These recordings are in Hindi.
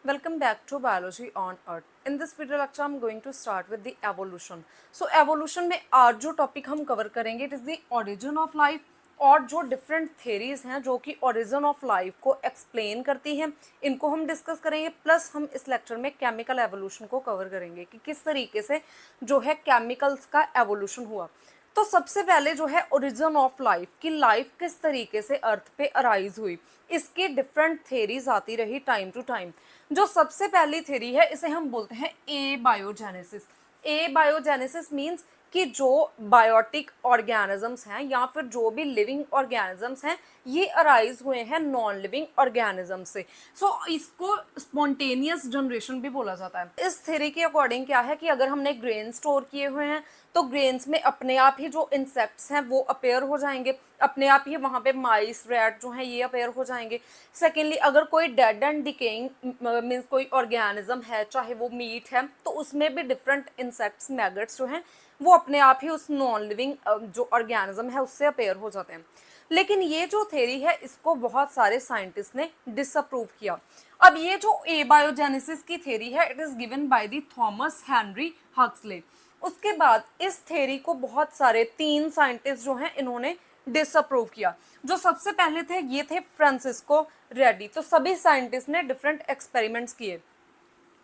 Welcome back to Biology on Earth. In this video lecture, I'm going to start with the evolution. So evolution में आज जो टॉपिक हम कवर करेंगे, it is the origin of life और जो डिफरेंट थेरीज हैं जो कि ओरिजिन ऑफ लाइफ को एक्सप्लेन करती हैं, इनको हम डिस्कस करेंगे। प्लस हम इस लेक्चर में केमिकल एवोल्यूशन को कवर करेंगे कि किस तरीके से जो है केमिकल्स का एवोल्यूशन हुआ। तो सबसे पहले जो है ओरिजिन ऑफ लाइफ की लाइफ किस तरीके से अर्थ पे अराइज हुई, इसकी डिफरेंट थेरीज आती रही टाइम टू टाइम। जो सबसे पहली थेरी है इसे हम बोलते हैं ए बायोजेनेसिस। ए बायोजेनेसिस मीन्स कि जो बायोटिक ऑर्गेनिजम्स हैं या फिर जो भी लिविंग ऑर्गेनिजम्स हैं ये अराइज हुए हैं नॉन लिविंग ऑर्गेनिज्म से। सो इसको स्पॉन्टेनियस जनरेशन भी बोला जाता है। इस थ्योरी के अकॉर्डिंग क्या है कि अगर हमने ग्रेन स्टोर किए हुए हैं तो ग्रेन्स में अपने आप ही जो इंसेक्ट्स हैं वो अपेयर हो जाएंगे, अपने आप ही वहाँ पे माइस रैट जो हैं ये अपेयर हो जाएंगे। सेकेंडली अगर कोई डेड एंड डिकेइंग मीन्स कोई ऑर्गेनिज्म है, चाहे वो मीट है, तो उसमें भी डिफरेंट इंसेक्ट्स मैगट्स जो हैं वो अपने आप ही उस नॉन लिविंग जो ऑर्गेनिज्म है उससे अपेयर हो जाते हैं। लेकिन ये जो थ्योरी है इसको बहुत सारे साइंटिस्ट ने डिसअप्रूव किया। अब ये जो एबायोजेनेसिस की थ्योरी है it is given by the Thomas Henry Huxley. उसके बाद इस थ्योरी को बहुत सारे 3 साइंटिस्ट जो हैं इन्होंने डिसअप्रूव किया। जो सबसे पहले थे ये थे फ्रांसिस्को रेड्डी। तो सभी साइंटिस्ट ने डिफरेंट एक्सपेरिमेंट्स किए।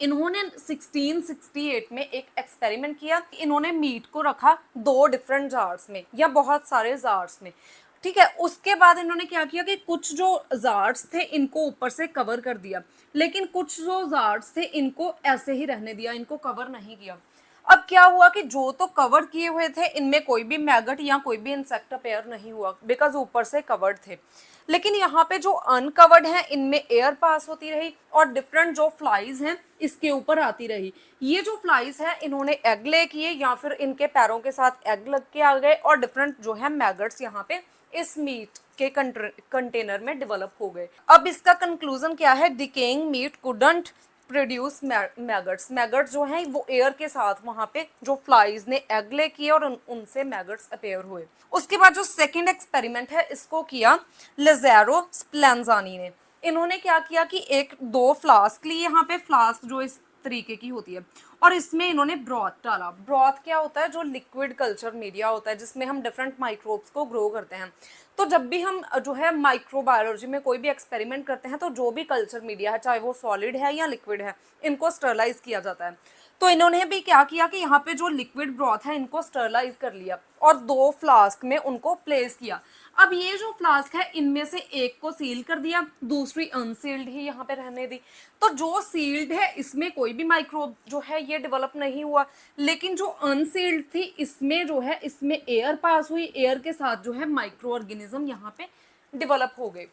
इन्होंने 1668 में एक एक्सपेरिमेंट किया। इन्होंने मीट को रखा 2 डिफरेंट जार्स में या बहुत सारे जार्स में, ठीक है। उसके बाद इन्होंने क्या किया कि कुछ जो जार्स थे इनको ऊपर से कवर कर दिया, लेकिन कुछ जो जार्स थे इनको ऐसे ही रहने दिया, इनको कवर नहीं किया। अब क्या हुआ कि जो तो कवर किए हुए थे इनमें कोई भी मैगट या कोई भी इंसेक्ट अपेयर नहीं हुआ बिकॉज ऊपर से कवर्ड थे। लेकिन यहाँ पे जो अनकवर्ड हैं इनमें एयर पास होती रही और डिफरेंट जो फ्लाइज हैं इसके ऊपर आती रही। ये जो फ्लाइज हैं इन्होंने एग ले किए या फिर इनके पैरों के साथ एग लग के आ गए और डिफरेंट जो है मैगट्स यहाँ पे इस मीट के कंटेनर में डेवलप हो गए। अब इसका कंक्लूजन क्या है, decaying meat couldn't produce maggots. Maggots जो हैं वो एयर के साथ वहां पे जो फ्लाइज ने एग ले किए और उनसे मैगट्स अपेयर हुए। उसके बाद जो सेकंड एक्सपेरिमेंट है इसको किया लेज़ारो स्प्लेंजानी ने। इन्होंने क्या किया कि 1-2 फ्लास्क लिए, यहाँ पे फ्लास्क जो इस तरीके की होती है और इसमें इन्होंने ब्रॉथ डाला। ब्रॉथ क्या होता है, जो लिक्विड कल्चर मीडिया होता है जिसमें हम डिफरेंट माइक्रोब्स को ग्रो करते हैं। तो जब भी हम जो है माइक्रोबायोलॉजी में कोई भी एक्सपेरिमेंट करते हैं तो जो भी कल्चर मीडिया है चाहे वो सॉलिड है या लिक्विड है इनको स्टरलाइज किया जाता है। तो इन्होंने भी क्या किया कि यहाँ पे जो लिक्विड ब्रॉथ है इनको स्टरलाइज कर लिया और 2 फ्लास्क में उनको प्लेस किया। अब ये जो फ्लास्क है इनमें से एक को सील कर दिया, दूसरी अनसील्ड ही यहाँ पे रहने दी। तो जो सील्ड है इसमें कोई भी माइक्रोब जो है ये डेवलप नहीं हुआ, लेकिन जो अनसील्ड थी इसमें जो है इसमें एयर पास हुई, एयर के साथ जो है माइक्रो ऑर्गेनिज्म यहाँ पे डेवलप हो गए।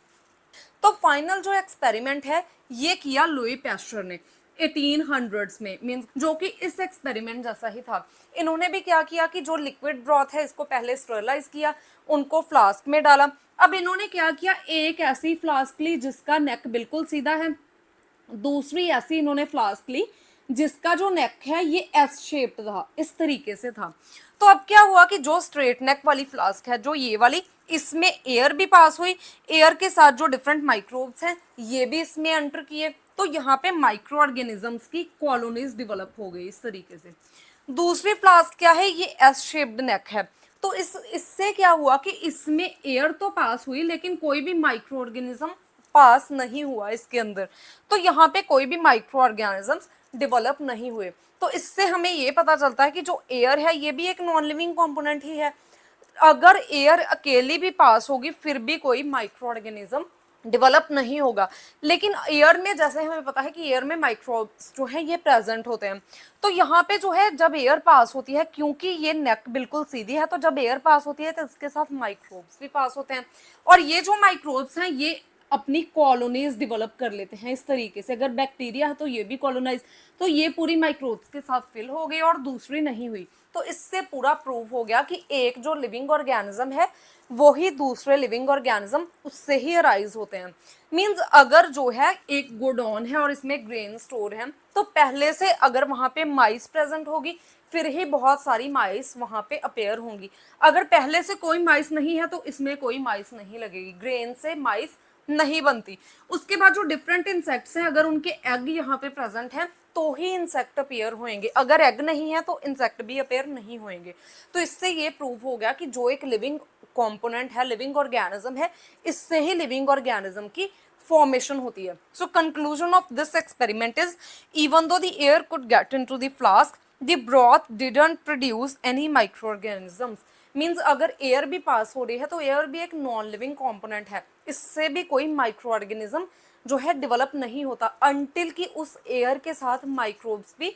तो फाइनल जो एक्सपेरिमेंट है ये किया लुई पैस्चर ने 1800s में, मींस जो कि इस एक्सपेरिमेंट जैसा ही था। इन्होंने भी क्या किया कि जो लिक्विड ब्रॉथ है इसको पहले स्टरलाइज किया, उनको फ्लास्क में डाला। अब इन्होंने क्या किया, एक ऐसी फ्लास्क ली जिसका नेक बिल्कुल सीधा है, दूसरी ऐसी इन्होंने फ्लास्क ली जिसका जो नेक है ये एस शेप्ड था, इस तरीके से था। तो अब क्या हुआ कि जो स्ट्रेट नेक वाली फ्लास्क है जो ये वाली, इसमें एयर भी पास हुई, एयर के साथ जो डिफरेंट माइक्रोब्स हैं ये भी इसमें एंटर किए। तो यहाँ पे माइक्रो ऑर्गेनिजम्स की कॉलोनीज डेवलप हो गई इस तरीके से। दूसरी फ्लास्क क्या है, ये एस शेप्ड नेक है। तो इससे क्या हुआ कि इसमें एयर तो पास हुई लेकिन कोई भी माइक्रो ऑर्गेनिज्म पास नहीं हुआ इसके अंदर। तो यहाँ पे कोई भी माइक्रो ऑर्गेनिजम्स डेवलप नहीं हुए। तो इससे हमें ये पता चलता है कि जो एयर है ये भी एक नॉन लिविंग कंपोनेंट ही है। अगर एयर अकेली भी पास होगी फिर भी कोई माइक्रो ऑर्गेनिज्म डेवलप नहीं होगा। लेकिन एयर में जैसे हमें पता है कि एयर में माइक्रोब्स जो है ये प्रेजेंट होते हैं। तो यहाँ पे जो है जब एयर पास होती है, क्योंकि ये नेक बिल्कुल सीधी है, तो जब एयर पास होती है तो इसके साथ माइक्रोब्स भी पास होते हैं और ये जो माइक्रोब्स हैं ये अपनी कॉलोनीज डेवलप कर लेते हैं इस तरीके से। अगर बैक्टीरिया है तो ये भी कॉलोनाइज, तो ये पूरी माइक्रोब्स के साथ फिल हो गई और दूसरी नहीं हुई। तो इससे पूरा प्रूव हो गया कि एक जो लिविंग ऑर्गेनिज्म है वो ही दूसरे लिविंग ऑर्गेनिज्म उससे ही अराइज होते हैं। मींस अगर जो है एक गोडाउन है और इसमें ग्रेन स्टोर है तो पहले से अगर वहां पे माइस प्रेजेंट होगी फिर ही बहुत सारी माइस वहां पे अपेयर होंगी। अगर पहले से कोई माइस नहीं है तो इसमें कोई माइस नहीं लगेगी, ग्रेन से माइस नहीं बनती। उसके बाद जो डिफरेंट इंसेक्ट्स हैं, अगर उनके एग यहाँ पे प्रेजेंट हैं तो ही इंसेक्ट अपीयर होंगे, अगर एग नहीं है तो इंसेक्ट भी अपीयर नहीं होंगे। तो इससे ये प्रूव हो गया कि जो एक लिविंग कंपोनेंट है, लिविंग ऑर्गेनिज्म है, इससे ही लिविंग ऑर्गेनिज्म की फॉर्मेशन होती है। So conclusion of this experiment is even though the air could get into the flask, the broth didn't produce any micro organisms. Means अगर एयर भी पास हो रही है तो एयर भी एक नॉन लिविंग कंपोनेंट है, इससे भी कोई माइक्रो ऑर्गेनिज्म जो है डेवलप नहीं होता अनटिल कि उस एयर के साथ माइक्रोब्स भी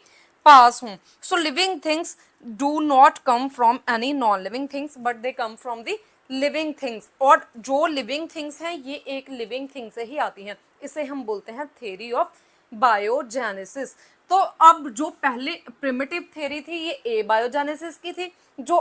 पास हों। So living things do not come from any non living things but they come from the living things. और जो लिविंग थिंग्स हैं ये एक लिविंग थिंग से ही आती हैं, इसे हम बोलते हैं थ्योरी ऑफ बायोजेनेसिस। तो अब जो पहले प्रिमिटिव थ्योरी थी ये ए बायोजेनेसिस की थी, जो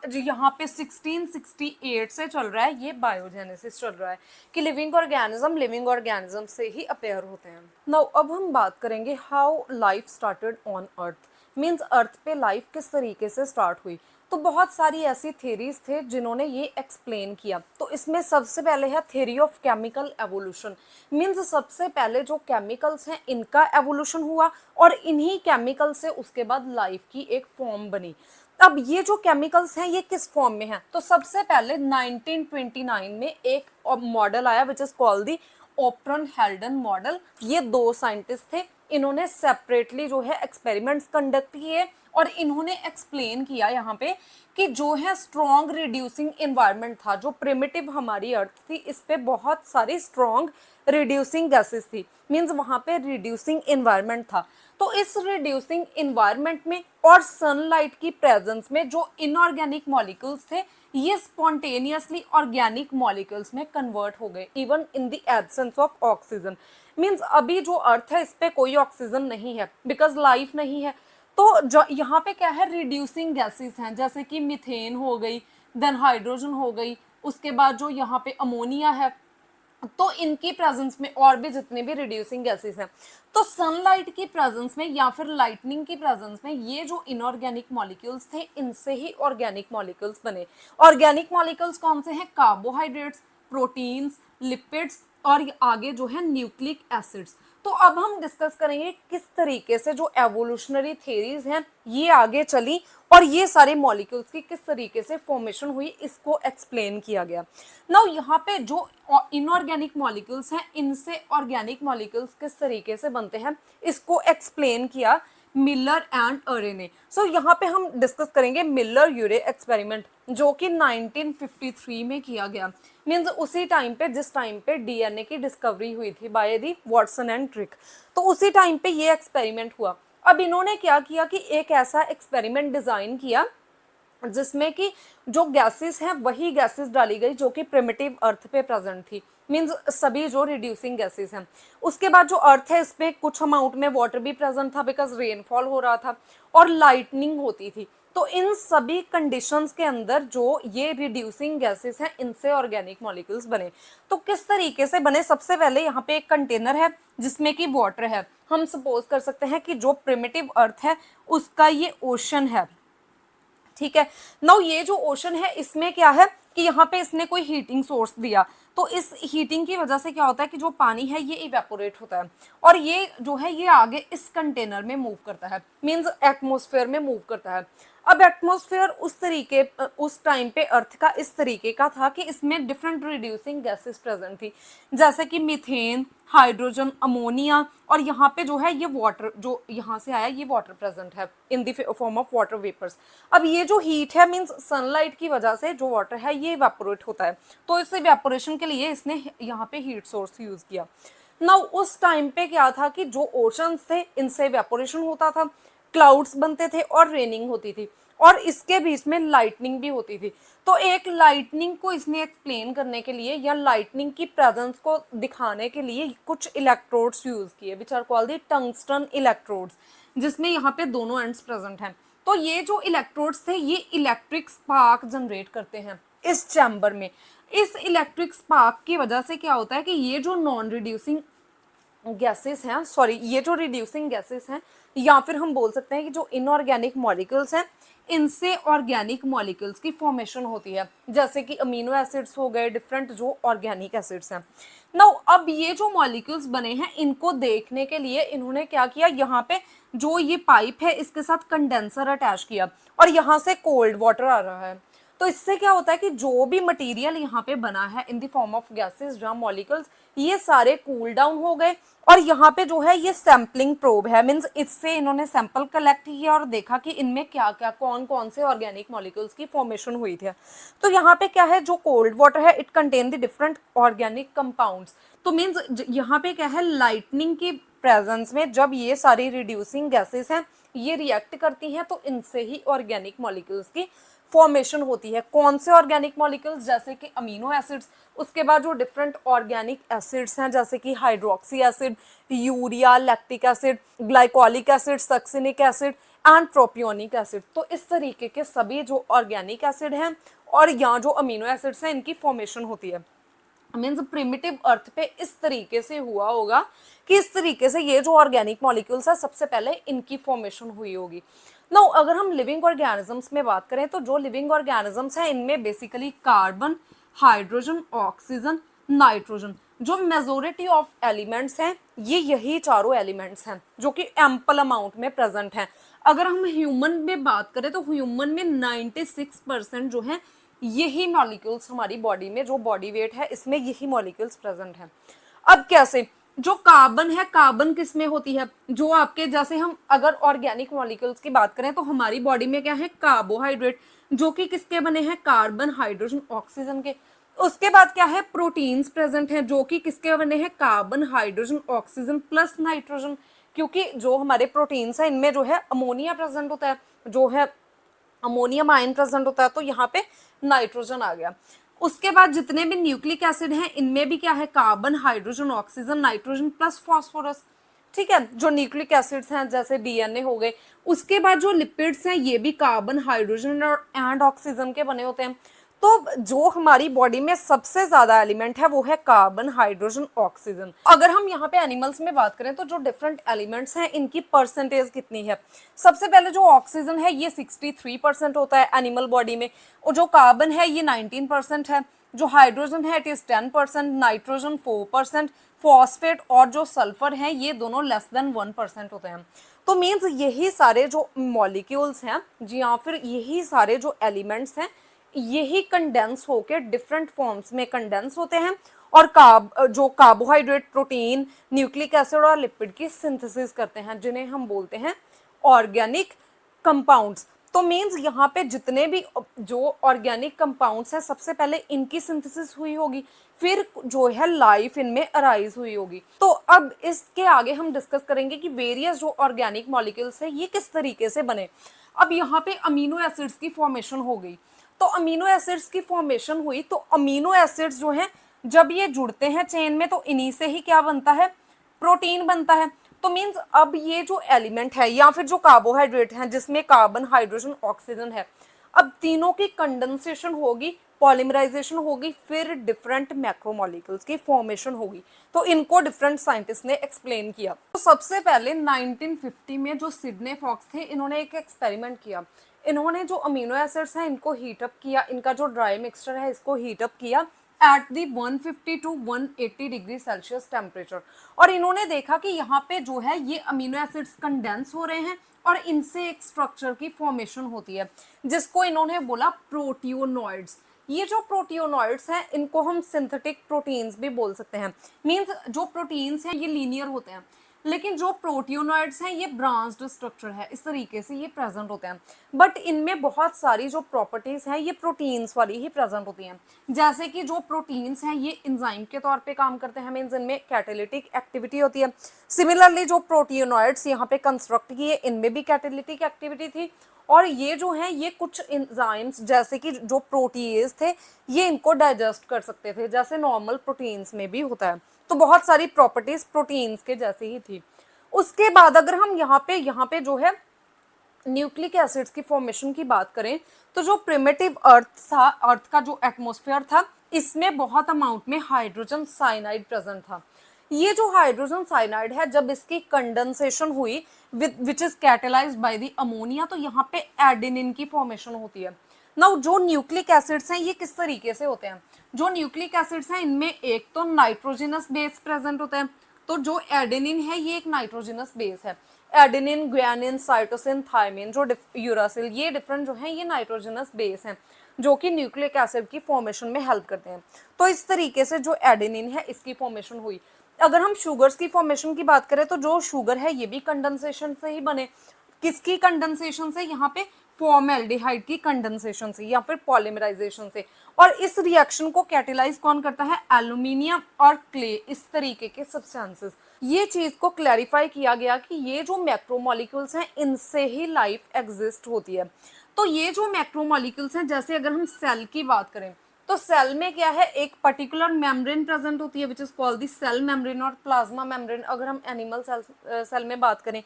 यहाँ पे 1668 से चल रहा है ये बायोजेनेसिस चल रहा है कि लिविंग ऑर्गेनिज्म से ही अपेयर होते हैं। नाउ अब हम बात करेंगे how life started on earth, means earth पे लाइफ किस तरीके से स्टार्ट हुई। तो बहुत सारी ऐसी थेरीज थे जिन्होंने ये एक्सप्लेन किया। तो इसमें सबसे पहले है theory of chemical evolution, means सबसे पहले जो केमिकल्स हैं इनका एवोल्यूशन हुआ और इन्हीं केमिकल से उसके बाद लाइफ की एक फॉर्म बनी। अब ये जो केमिकल्स हैं ये किस फॉर्म में हैं, तो सबसे पहले 1929 में एक मॉडल आया विच is called the operon हेल्डन model. ये दो साइंटिस्ट थे, इन्होंने सेपरेटली जो है एक्सपेरिमेंट्स कंडक्ट किए और इन्होंने एक्सप्लेन किया यहाँ पे कि जो है स्ट्रॉन्ग रिड्यूसिंग इन्वायरमेंट था, जो प्रिमिटिव हमारी अर्थ थी इस पे बहुत सारी स्ट्रॉन्ग रिड्यूसिंग गैसेस थी, मीन्स वहाँ पे रिड्यूसिंग इन्वायरमेंट था। तो इस रिड्यूसिंग इन्वायरमेंट में और सनलाइट की प्रेजेंस में जो इनऑर्गेनिक मॉलिक्यूल्स थे ये स्पॉन्टेनियसली ऑर्गेनिक मॉलिक्यूल्स में कन्वर्ट हो गए even in the absence of oxygen. Means अभी जो अर्थ है इस पे कोई ऑक्सीजन नहीं है बिकॉज लाइफ नहीं है। तो जो यहाँ पे क्या है रिड्यूसिंग गैसेस हैं, जैसे कि मीथेन हो गई, देन हाइड्रोजन हो गई, उसके बाद जो यहाँ पे अमोनिया है, तो इनकी प्रेजेंस में और भी जितने भी रिड्यूसिंग गैसेस हैं, तो सनलाइट की प्रेजेंस में या फिर लाइटनिंग की प्रेजेंस में ये जो इनऑर्गेनिक मॉलिक्यूल्स थे इनसे ही ऑर्गेनिक मॉलिक्यूल्स बने। ऑर्गेनिक मॉलिक्यूल्स कौन से हैं, कार्बोहाइड्रेट्स, प्रोटीन्स, लिपिड्स और आगे जो है न्यूक्लिक एसिड्स। तो अब हम डिस्कस करेंगे किस तरीके से जो एवोल्यूशनरी थ्योरीज हैं ये आगे चली और ये सारे मॉलिक्यूल्स की किस तरीके से फॉर्मेशन हुई इसको एक्सप्लेन किया गया। नाउ यहाँ पे जो इनऑर्गेनिक मॉलिक्यूल्स हैं इनसे ऑर्गेनिक मॉलिक्यूल्स किस तरीके से बनते हैं इसको एक्सप्लेन किया मिलर एंड अरे ने। सो यहाँ पे हम डिस्कस करेंगे मिलर यूरे एक्सपेरिमेंट जो कि 1953 में किया गया, मीन्स उसी टाइम पे जिस टाइम पे डीएनए की डिस्कवरी हुई थी by the Watson and trick, तो उसी टाइम पे ये एक्सपेरिमेंट हुआ। अब इन्होंने क्या किया कि एक ऐसा एक्सपेरिमेंट डिजाइन किया जिसमें कि जो गैसेस हैं वही गैसेस डाली गई जो कि प्रिमिटिव अर्थ पे प्रेजेंट थी, मीन्स सभी जो रिड्यूसिंग गैसेस हैं। उसके बाद जो अर्थ है इसमें कुछ अमाउंट में वाटर भी प्रेजेंट था बिकॉज रेनफॉल हो रहा था और लाइटनिंग होती थी। तो इन सभी कंडीशंस के अंदर जो ये रिड्यूसिंग गैसेस हैं इनसे ऑर्गेनिक मॉलिक्यूल्स बने। तो किस तरीके से बने, सबसे पहले यहाँ पे एक कंटेनर है जिसमें कि वाटर है। हम सपोज कर सकते हैं कि जो प्रिमिटिव अर्थ है उसका ये ओशन है, ठीक है। नाउ ये जो ओशन है इसमें क्या है कि यहाँ पे इसने कोई हीटिंग सोर्स दिया, तो इस हीटिंग की वजह से क्या होता है कि जो पानी है ये इवेपोरेट होता है और ये जो है ये आगे इस कंटेनर में मूव करता है, मींस एटमॉस्फेयर में मूव करता है। अब एटमॉस्फेयर उस टाइम पे अर्थ का इस तरीके का था कि इसमें डिफरेंट रिड्यूसिंग गैसेस प्रेजेंट थी, जैसे कि मीथेन, हाइड्रोजन, अमोनिया और यहाँ पे जो है ये वाटर जो यहाँ से आया ये वाटर प्रेजेंट है in the form of water vapours. अब ये जो हीट है मींस सनलाइट की वजह से जो वाटर है ये इवेपोरेट होता है, तो इस इवेपोरेशन के लिए इसने यहाँ पे हीट सोर्स यूज किया। नाउ उस टाइम पे क्या था कि जो ओशंस थे इनसे इवेपोरेशन होता था, क्लाउड्स बनते थे और रेनिंग होती थी और इसके बीच में लाइटनिंग भी होती थी। तो एक लाइटनिंग को इसने एक्सप्लेन करने के लिए या लाइटनिंग की प्रेजेंस को दिखाने के लिए कुछ इलेक्ट्रोड्स यूज किए which are called the tungsten electrodes, जिसमें यहाँ पे दोनों एंड्स प्रेजेंट हैं। तो ये जो इलेक्ट्रोड्स थे ये इलेक्ट्रिक स्पार्क जनरेट करते हैं इस चैम्बर में। इस इलेक्ट्रिक स्पार्क की वजह से क्या होता है कि ये जो नॉन रिड्यूसिंग गैसेस हैं, सॉरी ये जो रिड्यूसिंग गैसेस हैं, या फिर हम बोल सकते हैं कि जो इनऑर्गेनिक मॉलिक्यूल्स हैं, इनसे ऑर्गेनिक मॉलिक्यूल्स की फॉर्मेशन होती है, जैसे कि अमीनो एसिड्स हो गए, डिफरेंट जो ऑर्गेनिक एसिड्स हैं। नाउ अब ये जो मॉलिक्यूल्स बने हैं, इनको देखने के लिए इन्होंने क्या किया, यहाँ पे जो ये पाइप है इसके साथ कंडेंसर अटैच किया और यहाँ से कोल्ड वाटर आ रहा है। तो इससे क्या होता है कि जो भी मटेरियल यहाँ पे बना है in the form of gases या मॉलिक्यूल्स, ये सारे कूल डाउन हो गए और यहाँ पे जो है ये सैम्पलिंग प्रोब है, मींस इससे इन्होंने सैंपल कलेक्ट किया और देखा कि इनमें क्या क्या कौन कौन से ऑर्गेनिक मॉलिक्यूल्स की फॉर्मेशन हुई थी। तो यहाँ पे क्या है, जो कोल्ड वाटर है it contain the different organic compounds. तो मींस यहाँ पे क्या है, लाइटनिंग की प्रेजेंस में जब ये सारी रिड्यूसिंग गैसेस हैं ये रिएक्ट करती हैं तो इनसे ही ऑर्गेनिक मॉलिक्यूल्स की फॉर्मेशन होती है। कौन से ऑर्गेनिक मॉलिक्यूल्स, जैसे कि अमीनो एसिड्स, उसके बाद जो डिफरेंट ऑर्गेनिक एसिड्स हैं जैसे कि hydroxy acid, urea, lactic acid, glycolic acid, succinic acid and propionic acid. तो इस तरीके के सभी जो ऑर्गेनिक एसिड हैं और यहाँ जो अमीनो एसिड्स हैं इनकी फॉर्मेशन होती है। मीन्स प्रिमिटिव अर्थ पे इस तरीके से हुआ होगा कि इस तरीके से ये जो ऑर्गेनिक मॉलिक्यूल्स है सबसे पहले इनकी फॉर्मेशन हुई होगी। नाउ अगर हम लिविंग ऑर्गेनिजम्स में बात करें तो जो लिविंग ऑर्गेनिजम्स हैं इनमें basically carbon, hydrogen, oxygen, nitrogen, जो मेजोरिटी ऑफ एलिमेंट्स हैं ये यही चारों एलिमेंट्स हैं जो कि एम्पल अमाउंट में प्रेजेंट हैं। अगर हम ह्यूमन में बात करें तो ह्यूमन में 96% जो है यही मॉलिक्यूल्स, हमारी बॉडी में जो बॉडी वेट है इसमें यही मॉलिक्यूल्स प्रेजेंट हैं। अब कैसे, जो कार्बन है, कार्बन किस में होती है, जो आपके जैसे हम अगर ऑर्गेनिक मॉलिक्यूल्स की बात करें तो हमारी बॉडी में क्या है, कार्बोहाइड्रेट, जो कि किसके बने हैं, कार्बन, हाइड्रोजन, ऑक्सीजन के। उसके बाद क्या है, प्रोटीन्स प्रेजेंट हैं जो कि किसके बने हैं, carbon, hydrogen, oxygen plus nitrogen, क्योंकि जो हमारे प्रोटीन्स हैं इनमें जो है अमोनिया प्रेजेंट होता है, जो है अमोनियम आयन प्रेजेंट होता है, तो यहाँ पे नाइट्रोजन आ गया। उसके बाद जितने भी न्यूक्लिक एसिड हैं इनमें भी क्या है, carbon, hydrogen, oxygen, nitrogen plus phosphorus. ठीक है, जो न्यूक्लिक एसिड्स हैं जैसे डीएनए हो गए। उसके बाद जो लिपिड्स हैं ये भी कार्बन, हाइड्रोजन और एंड ऑक्सीजन के बने होते हैं। तो जो हमारी बॉडी में सबसे ज्यादा एलिमेंट है वो है कार्बन, हाइड्रोजन, ऑक्सीजन। अगर हम यहाँ पे एनिमल्स में बात करें तो जो डिफरेंट एलिमेंट्स हैं इनकी परसेंटेज कितनी है, सबसे पहले जो ऑक्सीजन है ये 63% होता है एनिमल बॉडी में, और जो कार्बन है ये 19% है, जो हाइड्रोजन है इट इज 10%, नाइट्रोजन 4%, फॉस्फेट और जो सल्फर है ये दोनों लेस देन 1% होते हैं। तो मीन्स यही सारे जो मॉलिक्यूल्स हैं जी, या फिर यही सारे जो एलिमेंट्स हैं यही कंडेंस होकर डिफरेंट फॉर्म्स में कंडेंस होते हैं और जो कार्बोहाइड्रेट, प्रोटीन, न्यूक्लिक एसिड और लिपिड की सिंथेसिस करते हैं, जिन्हें हम बोलते हैं ऑर्गेनिक कंपाउंड्स। तो मीन्स यहाँ पे जितने भी जो ऑर्गेनिक कंपाउंड्स हैं सबसे पहले इनकी सिंथेसिस हुई होगी, फिर जो है लाइफ इनमें अराइज हुई होगी। तो अब इसके आगे हम डिस्कस करेंगे कि वेरियस जो ऑर्गेनिक मॉलिक्यूल्स है ये किस तरीके से बने। अब यहाँ पे अमीनो एसिड्स की फॉर्मेशन हो गई, तो अमीनो एसिड्स की फॉर्मेशन हुई, तो अमीनो एसिड्स जो हैं जब ये जुड़ते हैं चेन में तो इन्हीं से ही क्या बनता है, प्रोटीन बनता है। तो मीन्स अब ये जो एलिमेंट है या फिर जो कार्बोहाइड्रेट है जिसमें कार्बन, हाइड्रोजन, ऑक्सीजन है, अब तीनों की कंडेंसेशन होगी, पॉलीमराइजेशन होगी, फिर डिफरेंट मैक्रोमोलिक्यूल्स की फॉर्मेशन होगी। तो इनको डिफरेंट साइंटिस्ट ने एक्सप्लेन किया। तो सबसे पहले 1950 में जो सिडने फॉक्स थे इन्होंने एक एक्सपेरिमेंट किया। इन्होंने जो अमीनो एसिड्स हैं इनको हीट अप किया, इनका जो ड्राई मिक्सचर है इसको हीट अप किया at the 150 to 180 degree Celsius temperature, और इन्होंने देखा कि यहाँ पे जो है ये अमीनो एसिड्स कंडेंस हो रहे हैं और इनसे एक स्ट्रक्चर की फॉर्मेशन होती है जिसको इन्होंने बोला प्रोटियोनॉइड्स। ये जो प्रोटियोनॉइड्स हैं इनको हम सिंथेटिक प्रोटीन्स भी बोल सकते हैं। मीन्स जो प्रोटीन्स हैं ये लीनियर होते हैं, लेकिन जो प्रोटियोनॉइड्स हैं ये ब्रांच्ड स्ट्रक्चर है, इस तरीके से ये प्रेजेंट होते हैं। बट इनमें बहुत सारी जो प्रॉपर्टीज हैं ये प्रोटीन्स वाली ही प्रेजेंट होती हैं। जैसे कि जो प्रोटीन्स हैं ये एंजाइम के तौर पे काम करते हैं, मीन्स इनमें कैटालिटिक एक्टिविटी होती है। सिमिलरली जो प्रोटियोनॉइड्स यहाँ पे कंस्ट्रक्ट किए इनमें भी कैटालिटिक एक्टिविटी थी, और ये जो है ये कुछ एंजाइम्स जैसे कि जो प्रोटीएज थे ये इनको डाइजेस्ट कर सकते थे, जैसे नॉर्मल प्रोटीन्स में भी होता है। तो बहुत सारी प्रॉपर्टीज प्रोटीन्स के जैसे ही थी। उसके बाद अगर हम यहाँ पे जो है न्यूक्लिक एसिड्स की फॉर्मेशन की बात करें तो जो प्रिमिटिव अर्थ था, अर्थ का जो एटमॉस्फेयर था इसमें बहुत अमाउंट में हाइड्रोजन साइनाइड प्रेजेंट था। ये जो हाइड्रोजन साइनाइड है जब इसकी कंडेंसेशन हुई which is catalysed by the ammonia, तो यहाँ पे एडेनिन की फॉर्मेशन होती है। नाउ जो न्यूक्लिक एसिड्स हैं ये किस तरीके से होते हैं, जो न्यूक्लिक एसिड्स हैं इनमें एक तो नाइट्रोजनस बेस प्रेजेंट होता है, तो जो एडेनिन है ये एक नाइट्रोजनस बेस है। एडेनिन, ग्वानिन, साइटोसिन, थायमिन, जो यूरासिल, ये डिफरेंट जो है ये नाइट्रोजनस बेस हैं जो कि न्यूक्लिक एसिड की फॉर्मेशन में हेल्प करते हैं। तो इस तरीके से जो एडेनिन है इसकी फॉर्मेशन हुई। अगर हम शुगर्स की फॉर्मेशन की बात करें तो जो शुगर है ये भी कंडेंसेशन से ही बने। किसकी कंडेंसेशन से, यहाँ पे फॉर्मेल्डिहाइड की कंडेंसेशन से या फिर पॉलीमराइजेशन से। और इस रिएक्शन को कैटेलाइज कौन करता है, एल्यूमिनियम और क्ले, इस तरीके के सब्सटेंसेस। ये चीज को क्लैरिफाई किया गया कि ये जो मैक्रोमोलिक्यूल्स हैं इनसे ही लाइफ एग्जिस्ट होती है। तो ये जो मैक्रोमोलिक्यूल्स हैं, जैसे अगर हम सेल की बात करें तो सेल में क्या है, एक पर्टिकुलर मेम्ब्रेन प्रेजेंट होती है which is called the cell membrane और प्लाज्मा मेम्ब्रेन। अगर हम एनिमल सेल में बात करें,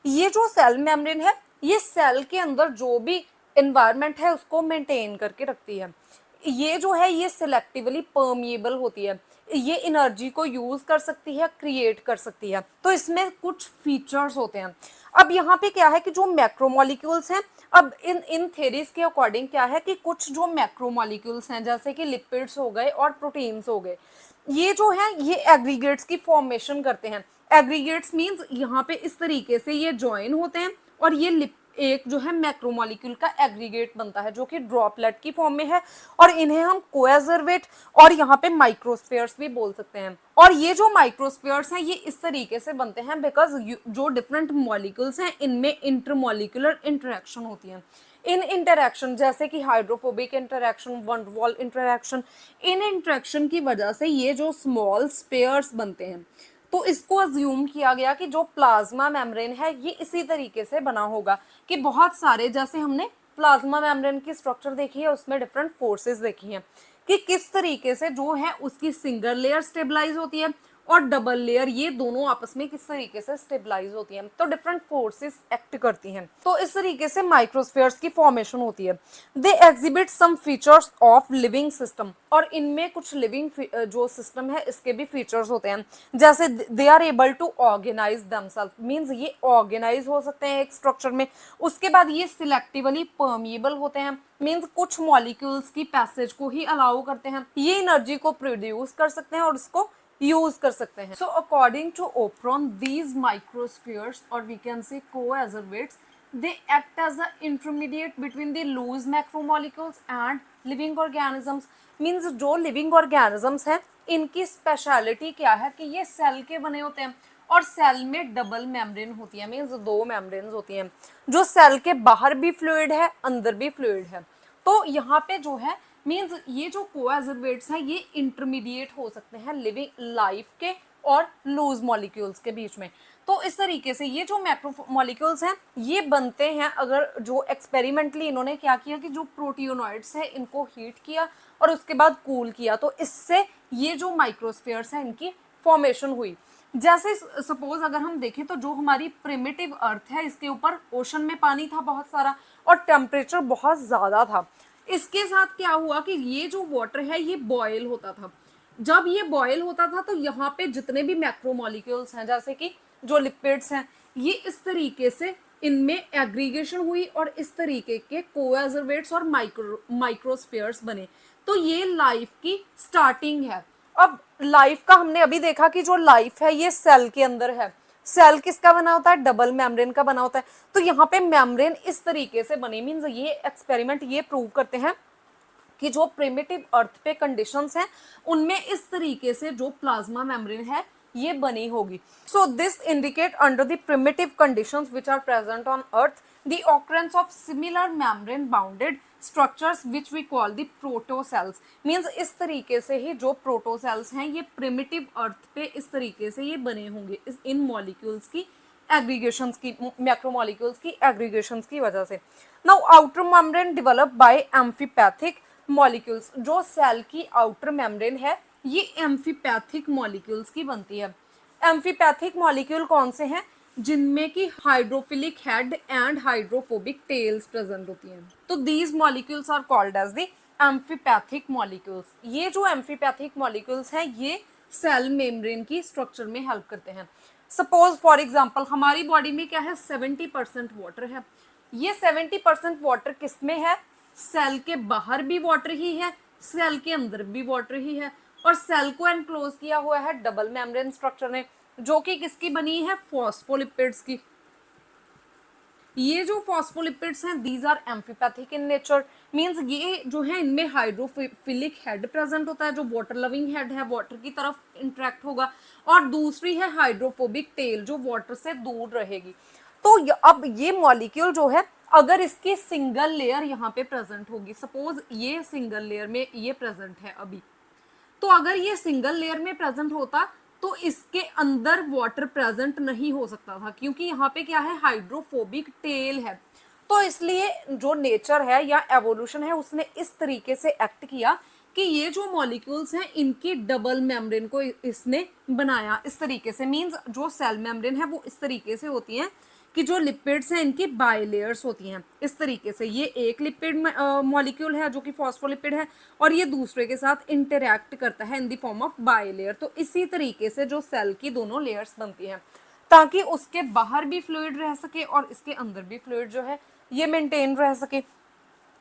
ये जो सेल मेम्ब्रेन है ये सेल के अंदर जो भी एनवायरनमेंट है उसको मेंटेन करके रखती है। ये जो है ये सिलेक्टिवली परमिएबल होती है, ये एनर्जी को यूज कर सकती है, क्रिएट कर सकती है। तो इसमें कुछ फीचर्स होते हैं। अब यहाँ पे क्या है कि जो मैक्रोमोलिक्यूल्स हैं, अब इन थेरीज के अकॉर्डिंग क्या है कि कुछ जो मैक्रोमोलिक्यूल्स हैं जैसे कि लिपिड्स हो गए और प्रोटीन्स हो गए, ये जो है ये एग्रीगेट्स की फॉर्मेशन करते हैं। एग्रीगेट्स मींस यहाँ पे इस तरीके से ये ज्वाइन होते हैं और ये एक जो है मैक्रोमोलिक्यूल का एग्रीगेट बनता है जो कि ड्रॉपलेट की फॉर्म में है, और इन्हें हम कोएजरवेट और यहाँ पे माइक्रोस्फेयर्स भी बोल सकते हैं। और ये जो माइक्रोस्फेयर्स हैं ये इस तरीके से बनते हैं बिकॉज जो डिफरेंट मॉलिक्यूल्स हैं इनमें इंटरमॉलिक्यूलर इंटरेक्शन होती है। इन इंटरेक्शन जैसे कि हाइड्रोफोबिक इंटरेक्शन, वन वॉल इंटरेक्शन, इन इंटरेक्शन की वजह से ये जो स्मॉल स्पेयर्स बनते हैं। तो इसको अज्यूम किया गया कि जो प्लाज्मा मेम्ब्रेन है ये इसी तरीके से बना होगा कि बहुत सारे, जैसे हमने प्लाज्मा मेम्ब्रेन की स्ट्रक्चर देखी है उसमें डिफरेंट फोर्सेस देखी हैं कि किस तरीके से जो है उसकी सिंगल लेयर स्टेबलाइज होती है और डबल लेयर, ये दोनों आपस में किस तरीके से स्टेबलाइज होती हैं, तो डिफरेंट फोर्सेस एक्ट करती हैं। तो इस तरीके से माइक्रोस्फेयर्स की फॉर्मेशन होती है। They exhibit some features of living system, और इनमें कुछ लिविंग जो सिस्टम है इसके भी फीचर्स होते हैं, जैसे they are able to organise themselves, means ये ऑर्गेनाइज हो सकते हैं एक स्ट्रक्चर में। उसके बाद ये सिलेक्टिवली परमिएबल होते हैं, मींस कुछ मॉलिक्यूल्स की पैसेज को ही अलाउ करते हैं। ये एनर्जी को प्रोड्यूस कर सकते हैं और उसको यूज कर सकते हैं। सो अकॉर्डिंग टू ओप्रॉन, दीज माइक्रोस्फीयर्स और we can say कोएजरवेट्स, they act as the intermediate between the loose macromolecules and living organisms। means जो living organisms हैं इनकी स्पेशलिटी क्या है कि ये सेल के बने होते हैं और सेल में डबल मेम्ब्रेन होती है, मीन्स दो मेम्ब्रेन होती हैं, जो सेल के बाहर भी फ्लूइड है अंदर भी फ्लूइड है। तो यहाँ पे जो है मीन्स ये जो कोएजरवेट्स हैं ये इंटरमीडिएट हो सकते हैं लिविंग लाइफ के और लूज मॉलिक्यूल्स के बीच में। तो इस तरीके से ये जो मैक्रो मॉलिक्यूल्स हैं ये बनते हैं, अगर जो एक्सपेरिमेंटली इन्होंने क्या किया कि जो प्रोटियोनॉइड्स है इनको हीट किया और उसके बाद कूल किया, तो इससे ये जो माइक्रोस्फीयर्स हैं इनकी फॉर्मेशन हुई। जैसे सपोज अगर हम देखें तो जो हमारी प्रिमिटिव अर्थ है इसके ऊपर ओशन में पानी था बहुत सारा और टेम्परेचर बहुत ज़्यादा था। इसके साथ क्या हुआ कि ये जो वाटर है ये बॉयल होता था। जब ये बॉयल होता था तो यहाँ पे जितने भी मैक्रोमोलिक्यूल्स हैं जैसे कि जो लिपिड्स हैं ये इस तरीके से इनमें एग्रीगेशन हुई और इस तरीके के कोएजरवेट्स और माइक्रोस्फीयर्स बने। तो ये लाइफ की स्टार्टिंग है। अब लाइफ का हमने अभी देखा कि जो लाइफ है ये सेल के अंदर है। सेल किसका बना होता है, डबल मेम्ब्रेन का बना होता है। तो यहाँ पे मेम्ब्रेन इस तरीके से बनी, मीन्स ये एक्सपेरिमेंट ये प्रूव करते हैं कि जो प्रिमिटिव अर्थ पे कंडीशंस हैं उनमें इस तरीके से जो प्लाज्मा मेम्ब्रेन है ये बनी होगी। So this indicate under the primitive conditions which are present on earth the occurrence of similar membrane bounded structures which we call the protocells. Means इस तरीके से ही जो प्रोटोसेल्स हैं ये प्रिमिटिव अर्थ पे इस तरीके से ये बने होंगे इन मॉलिक्यूल्स की एग्रीगेशंस की, मैक्रोमोलिक्यूल्स की एग्रीगेशंस की वजह से। Now outer membrane develop by amphipathic molecules, जो सेल की आउटर मेम्ब्रेन है ये एम्फीपैथिक मॉलिक्यूल्स की बनती है। एम्फीपैथिक मॉलिक्यूल कौन से हैं, जिनमें की hydrophilic head and hydrophobic tails present होती हैं। तो these molecules are called as the amphipathic molecules. ये जो एम्फीपैथिक मॉलिक्यूल्स हैं ये सेल मेम्ब्रेन की स्ट्रक्चर में हेल्प करते हैं। सपोज फॉर एग्जांपल हमारी बॉडी में क्या है, 70% वाटर है। ये 70% वाटर किस में है, सेल के बाहर भी वाटर ही है, सेल के अंदर भी वाटर ही है, और सेल को एनक्लोज किया हुआ है डबल मेम्ब्रेन स्ट्रक्चर ने, जो कि किसकी बनी है, फॉस्फोलिपिड्स की। ये जो फॉस्फोलिपिड्स हैं these are amphipathic in nature, means ये जो है इनमें हाइड्रोफिलिक हेड प्रेजेंट होता है, जो वाटर लविंग हेड है, वाटर की तरफ इंटरेक्ट होगा, और दूसरी है हाइड्रोफोबिक टेल, जो वाटर से दूर रहेगी। तो अब ये मॉलिक्यूल जो है, अगर इसकी सिंगल लेयर यहाँ पे प्रेजेंट होगी, सपोज ये सिंगल लेयर में ये प्रेजेंट है अभी, तो अगर ये सिंगल लेयर में प्रेजेंट होता तो इसके अंदर वाटर प्रेजेंट नहीं हो सकता था, क्योंकि यहाँ पे क्या है, हाइड्रोफोबिक टेल है। तो इसलिए जो नेचर है या एवोल्यूशन है उसने इस तरीके से एक्ट किया कि ये जो मॉलिक्यूल्स हैं इनकी डबल मेम्ब्रेन को इसने बनाया इस तरीके से, मींस जो सेल मेम्ब्रेन है वो इस तरीके से होती हैं कि जो लिपिड्स हैं इनकी बाइलेयर्स होती हैं इस तरीके से। ये एक लिपिड मॉलिक्यूल है जो कि फॉस्फोलिपिड है, और ये दूसरे के साथ इंटरैक्ट करता है in the form of bilayer. तो इसी तरीके से जो सेल की दोनों लेयर्स बनती हैं, ताकि उसके बाहर भी फ्लूइड रह सके और इसके अंदर भी फ्लूइड जो है ये मेंटेन रह सके।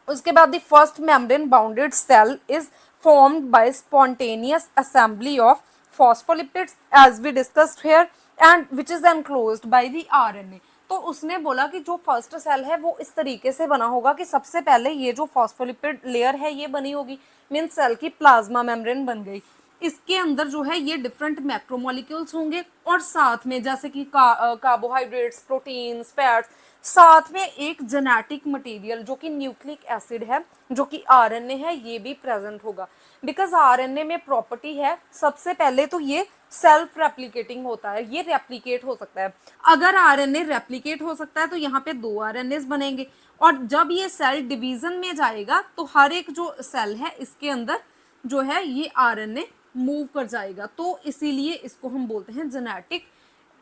उसके बाद the first membrane bounded cell is formed by spontaneous assembly of phospholipids as we discussed here and which is enclosed by the RNA। तो उसने बोला कि जो फर्स्ट सेल है वो इस तरीके से बना होगा कि सबसे पहले ये जो फॉस्फोलिपिड लेयर है ये बनी होगी, मीन सेल की प्लाज्मा मेम्ब्रेन बन गई। इसके अंदर जो है ये डिफरेंट मैक्रोमोलिक्यूल्स होंगे, और साथ में जैसे कि कार्बोहाइड्रेट्स, प्रोटीन्स, फैट्स, साथ में एक जेनेटिक मटेरियल जो कि न्यूक्लिक एसिड है, जो कि आरएनए है, ये भी प्रेजेंट होगा। बिकॉज आरएनए में प्रॉपर्टी है, सबसे पहले तो ये सेल्फ रेप्लिकेटिंग होता है, ये रेप्लिकेट हो सकता है। अगर आरएनए रेप्लिकेट हो सकता है तो यहाँ पे 2 आरएनएस बनेंगे, और जब ये सेल डिवीजन में जाएगा तो हर एक जो सेल है इसके अंदर जो है ये आरएनए मूव कर जाएगा। तो इसीलिए इसको हम बोलते हैं जेनेटिक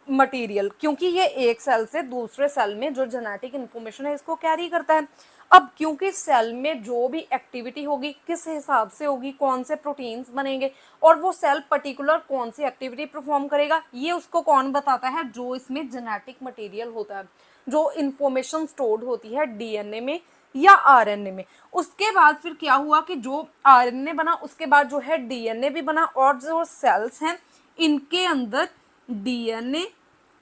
मटेरियल, क्योंकि ये एक सेल से दूसरे सेल में जो जेनेटिक इंफॉर्मेशन है इसको कैरी करता है। अब क्योंकि सेल में जो भी एक्टिविटी होगी किस हिसाब से होगी, कौन से प्रोटीन्स बनेंगे और वो सेल पर्टिकुलर कौन सी एक्टिविटी परफॉर्म करेगा, ये उसको कौन बताता है, जो इसमें जेनेटिक मटेरियल होता है, जो इंफॉर्मेशन स्टोर्ड होती है डीएनए में या आरएनए में। उसके बाद फिर क्या हुआ कि जो आरएनए बना उसके बाद जो है डीएनए भी बना, और जो सेल्स हैं इनके अंदर डीएनए,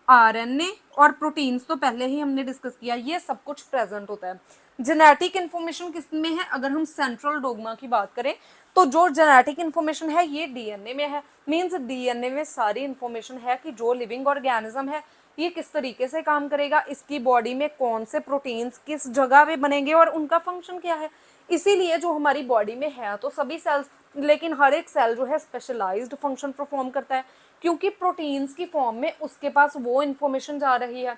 आरएनए और प्रोटीन्स तो पहले ही हमने डिस्कस किया, ये सब कुछ प्रेजेंट होता है। जेनेटिक इन्फॉर्मेशन किस में है, अगर हम सेंट्रल डोग्मा की बात करें तो जो जेनेटिक इन्फॉर्मेशन है ये डीएनए में है। मींस डीएनए में सारी इन्फॉर्मेशन है कि जो लिविंग ऑर्गेनिज्म है ये किस तरीके से काम करेगा, इसकी बॉडी में कौन से प्रोटीन्स किस जगह पे बनेंगे और उनका फंक्शन क्या है। इसीलिए जो हमारी बॉडी में है तो सभी सेल्स, लेकिन हर एक सेल जो है स्पेशलाइज्ड फंक्शन परफॉर्म करता है, क्योंकि प्रोटीन्स की फॉर्म में उसके पास वो इन्फॉर्मेशन जा रही है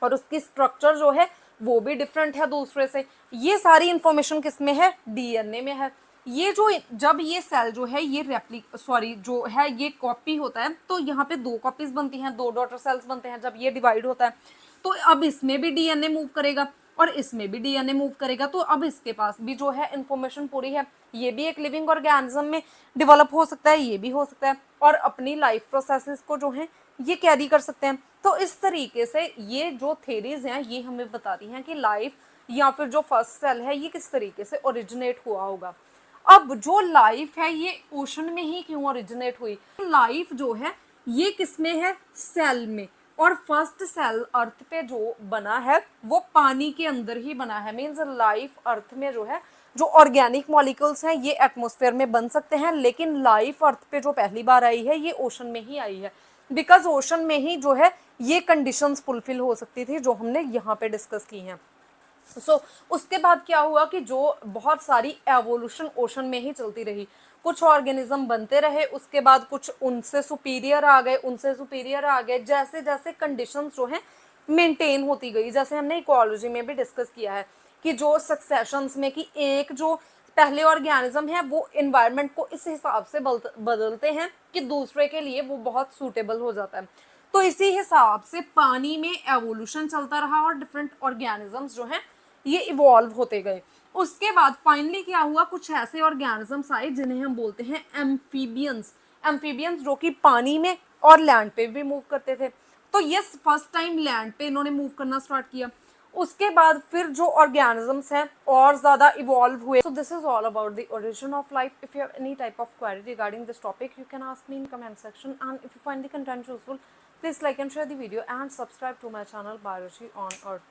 और उसकी स्ट्रक्चर जो है वो भी डिफरेंट है दूसरे से। ये सारी इन्फॉर्मेशन किस में है, डीएनए में है। ये जो जब ये सेल जो है ये जो है ये कॉपी होता है, तो यहाँ पे 2 कॉपीज बनती हैं, 2 डॉटर सेल्स बनते हैं। जब ये डिवाइड होता है तो अब इसमें भी डीएनए मूव करेगा और इसमें भी डीएनए मूव करेगा, तो अब इसके पास भी जो है इन्फॉर्मेशन पूरी है। ये भी एक लिविंग ऑर्गेनिज्म में डेवलप हो सकता है, ये भी हो सकता है, और अपनी लाइफ प्रोसेसेस को जो है ये कैरी कर सकते हैं। तो इस तरीके से ये जो थेरीज हैं ये हमें बताती हैं कि लाइफ या फिर जो फर्स्ट सेल है ये किस तरीके से ओरिजिनेट हुआ होगा। अब जो लाइफ है ये ओशन में ही क्यों ओरिजिनेट हुई, लाइफ जो है ये किसमें है, सेल में, और फर्स्ट सेल अर्थ पे जो बना है वो पानी के अंदर ही बना है। मीन्स लाइफ अर्थ में जो है जो ऑर्गेनिक मॉलिक्यूल्स हैं ये एटमॉस्फेयर में बन सकते हैं, लेकिन लाइफ अर्थ पे जो पहली बार आई है ये ओशन में ही आई है, बिकॉज ओशन में ही जो है ये कंडीशंस फुलफिल हो सकती थी जो हमने यहाँ पे डिस्कस की हैं। उसके बाद क्या हुआ कि जो बहुत सारी एवोल्यूशन ओशन में ही चलती रही, कुछ ऑर्गेनिज्म बनते रहे, उसके बाद कुछ उनसे सुपीरियर आ गए, उनसे सुपीरियर आ गए, जैसे जैसे कंडीशंस जो हैं मेंटेन होती गई। जैसे हमने इकोलॉजी में भी डिस्कस किया है कि जो सक्सेशंस में कि एक जो पहले ऑर्गेनिज्म है वो इन्वायरमेंट को इस हिसाब से बदलते हैं कि दूसरे के लिए वो बहुत सूटेबल हो जाता है। तो इसी हिसाब से पानी में एवोल्यूशन चलता रहा और डिफरेंट ऑर्गेनिजम्स जो हैं ये इवॉल्व होते गए। उसके बाद फाइनली क्या हुआ, कुछ ऐसे ऑर्गेनिजम्स आए जिन्हें हम बोलते हैं एम्फीबियंस। एम्फीबियंस जो कि पानी में और लैंड पे भी मूव करते थे। तो ये फर्स्ट टाइम लैंड पे इन्होंने मूव करना स्टार्ट किया। उसके बाद फिर जो ऑर्गेनिजम्स हैं और ज़्यादा इवॉल्व हुए। So this is all about the origin of life. If you have any type of query regarding this topic, you can ask me in comment section, and if you find the content useful, please like and share the video and subscribe to my channel Biology on Earth.